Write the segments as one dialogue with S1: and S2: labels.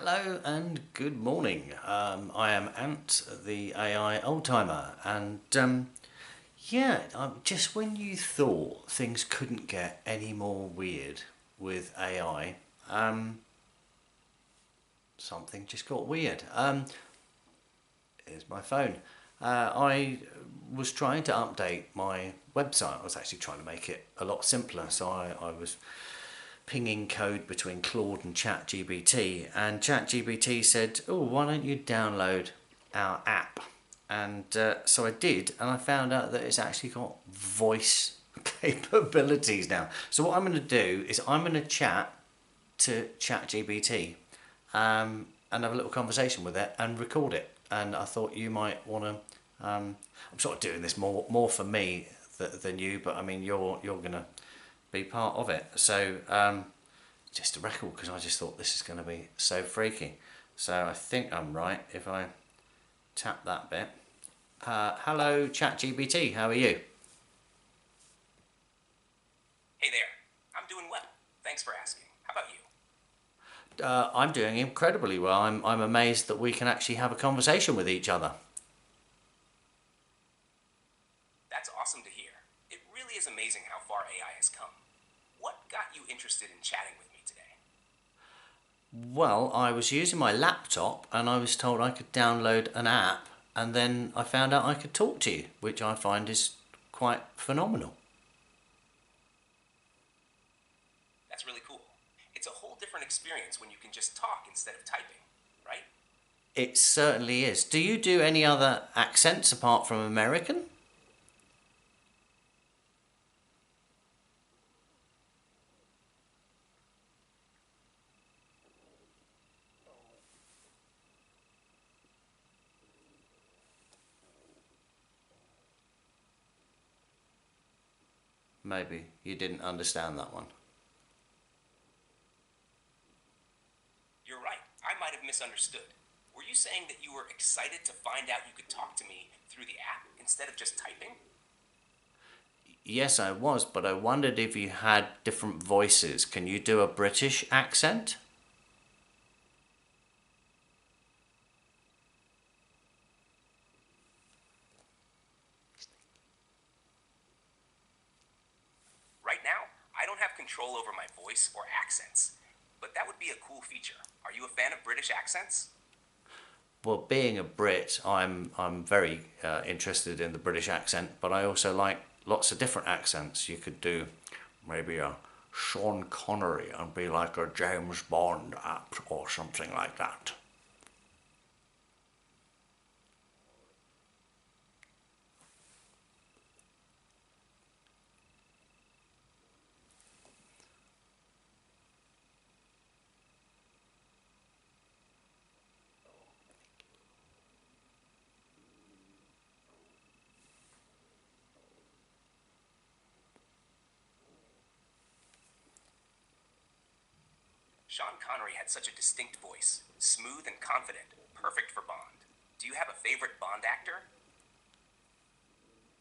S1: Hello and good morning. I am Ant, the AI oldtimer, and just when you thought things couldn't get any more weird with AI, something just got weird. Here's my phone. I was trying to update my website. I was actually trying to make it a lot simpler, so I was pinging code between Claude and ChatGPT, and ChatGPT said, "Oh, why don't you download our app?" And so I did, and I found out that it's actually got voice capabilities now. So what I'm going to do is I'm going to chat to ChatGPT and have a little conversation with it and record it. And I thought you might want to. I'm sort of doing this more for me than you, but I mean you're going to be part of it. So just a record, because I just thought this is going to be so freaky. So I think I'm right if I tap that bit. Hello ChatGPT, how are you?
S2: Hey there. I'm doing well. Thanks for asking. How about you?
S1: I'm doing incredibly well. I'm amazed that we can actually have a conversation with each other.
S2: That's awesome to hear. It really is amazing how far AI has come. What got you interested in chatting with me today?
S1: Well, I was using my laptop and I was told I could download an app, and then I found out I could talk to you, which I find is quite phenomenal.
S2: That's really cool. It's a whole different experience when you can just talk instead of typing, right?
S1: It certainly is. Do you do any other accents apart from American? Maybe you didn't understand that one.
S2: You're right. I might have misunderstood. Were you saying that you were excited to find out you could talk to me through the app instead of just typing?
S1: Yes, I was, but I wondered if you had different voices. Can you do a British accent?
S2: Right now, I don't have control over my voice or accents, but that would be a cool feature. Are you a fan of British accents?
S1: Well, being a Brit, I'm very interested in the British accent, but I also like lots of different accents. You could do maybe a Sean Connery and be like a James Bond app or something like that.
S2: Sean Connery had such a distinct voice, smooth and confident, perfect for Bond. Do you have a favorite Bond actor?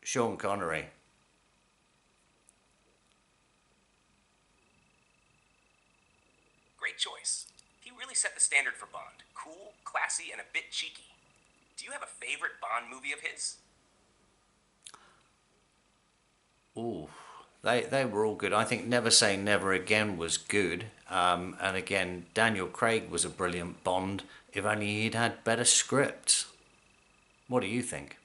S1: Sean Connery.
S2: Great choice. He really set the standard for Bond. Cool, classy, and a bit cheeky. Do you have a favorite Bond movie of his?
S1: Ooh, they were all good. I think Never Say Never Again was good. And again, Daniel Craig was a brilliant Bond. If only he'd had better scripts. What do you think?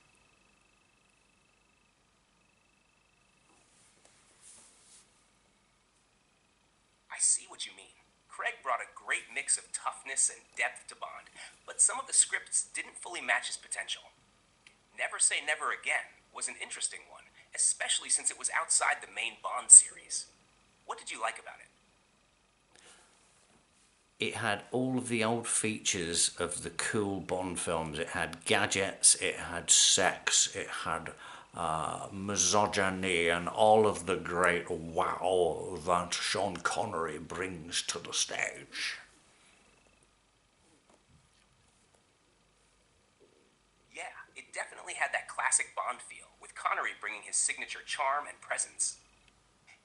S2: I see what you mean. Craig brought a great mix of toughness and depth to Bond, but some of the scripts didn't fully match his potential. Never Say Never Again was an interesting one, especially since it was outside the main Bond series. What did you like about it?
S1: It had all of the old features of the cool Bond films. It had gadgets, it had sex, it had misogyny, and all of the great wow that Sean Connery brings to the stage.
S2: Yeah, it definitely had that classic Bond feel, with Connery bringing his signature charm and presence.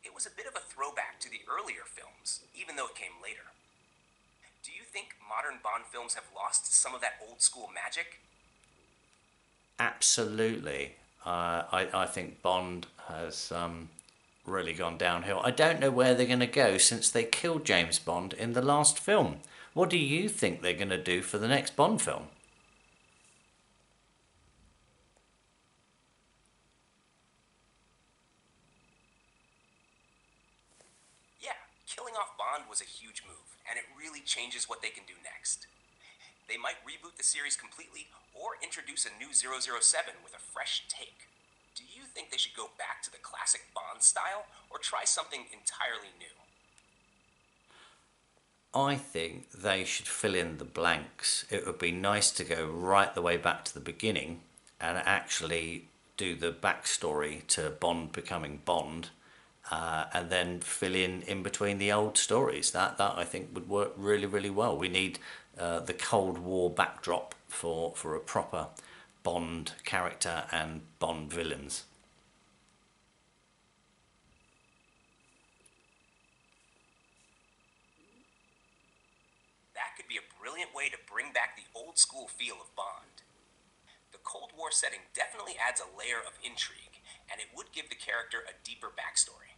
S2: It was a bit of a throwback to the earlier films, even though it came later. Do you think modern modern Bond films have lost some of that old school magic?
S1: Absolutely. I think Bond has really gone downhill. I don't know where they're going to go since they killed James Bond in the last film. What do you think they're going to do for the next Bond film?
S2: Yeah, killing off Bond was a huge move, and it really changes what they can do next. They might reboot the series completely or introduce a new 007 with a fresh take. Do you think they should go back to the classic Bond style or try something entirely new?
S1: I think they should fill in the blanks. It would be nice to go right the way back to the beginning and actually do the backstory to Bond becoming Bond, and then fill in between the old stories. That I think would work really, really well. We need the Cold War backdrop for a proper Bond character and Bond villains.
S2: That could be a brilliant way to bring back the old school feel of Bond. The Cold War setting definitely adds a layer of intrigue, and it would give the character a deeper backstory.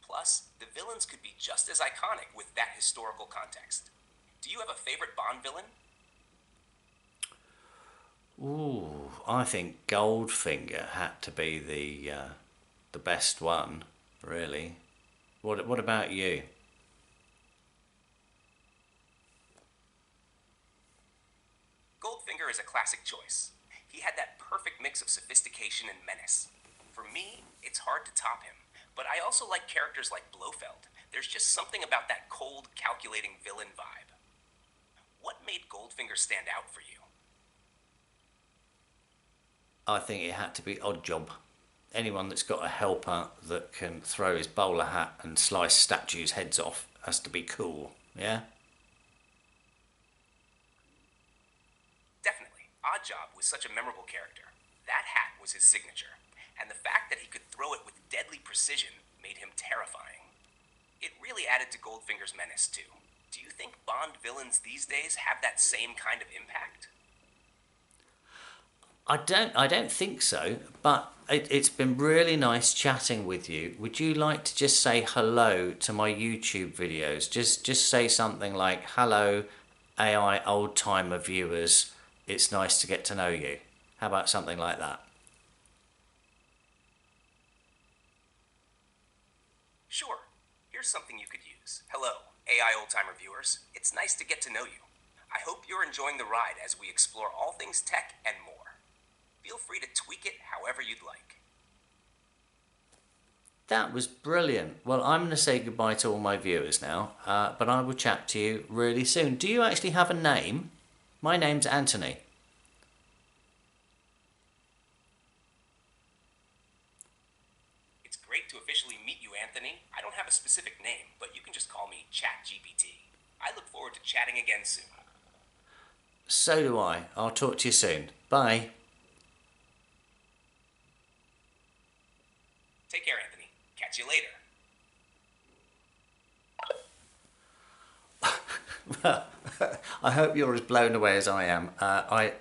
S2: Plus, the villains could be just as iconic with that historical context. Do you have a favorite Bond villain?
S1: Ooh, I think Goldfinger had to be the best one, really. What about you?
S2: Goldfinger is a classic choice. He had that perfect mix of sophistication and menace. For me, it's hard to top him, but I also like characters like Blofeld. There's just something about that cold, calculating villain vibe. What made Goldfinger stand out for you?
S1: I think it had to be Oddjob. Anyone that's got a helper that can throw his bowler hat and slice statues' heads off has to be cool, yeah?
S2: Definitely, Oddjob was such a memorable character. That hat was his signature, and the fact that he could throw it with deadly precision made him terrifying. It really added to Goldfinger's menace, too. Do you think Bond villains these days have that same kind of impact?
S1: I don't think so, but it's been really nice chatting with you. Would you like to just say hello to my YouTube videos? Just say something like, hello, AI old timer viewers. It's nice to get to know you. How about something like that?
S2: Sure. Here's something you could use. Hello, AI Oldtimer viewers. It's nice to get to know you. I hope you're enjoying the ride as we explore all things tech and more. Feel free to tweak it however you'd like.
S1: That was brilliant. Well, I'm going to say goodbye to all my viewers now, but I will chat to you really soon. Do you actually have a name? My name's Anthony.
S2: It's great to officially meet you, Anthony. I don't have a specific name, but you can just call me ChatGPT. I look forward to chatting again soon.
S1: So do I. I'll talk to you soon. Bye.
S2: Take care, Anthony. Catch you later.
S1: I hope you're as blown away as I am. I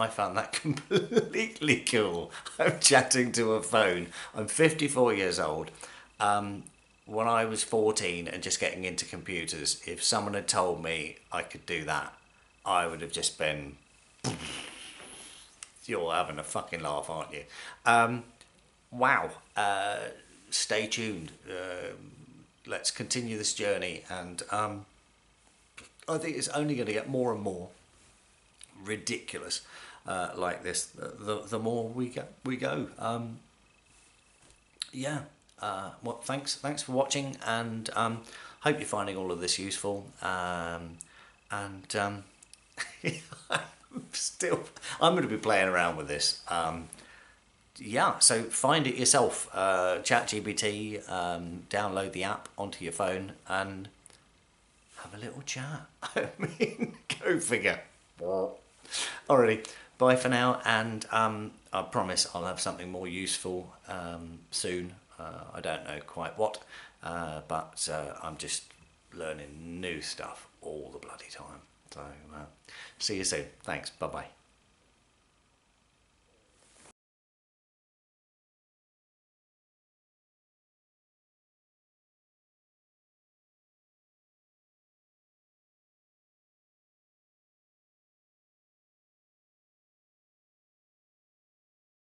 S1: found that completely cool. I'm chatting to a phone. I'm 54 years old. When I was 14 and just getting into computers, if someone had told me I could do that, I would have just been, you're having a fucking laugh, aren't you? Wow. Stay tuned. Let's continue this journey, and I think it's only going to get more and more ridiculous like this. The more we go. Yeah. Well, thanks for watching, and hope you're finding all of this useful. And I'm going to be playing around with this. Yeah, so find it yourself. ChatGPT, download the app onto your phone and have a little chat. I mean, go figure. Alrighty, bye for now, and I promise I'll have something more useful soon. I don't know quite what, but I'm just learning new stuff all the bloody time. So see you soon. Thanks. Bye bye.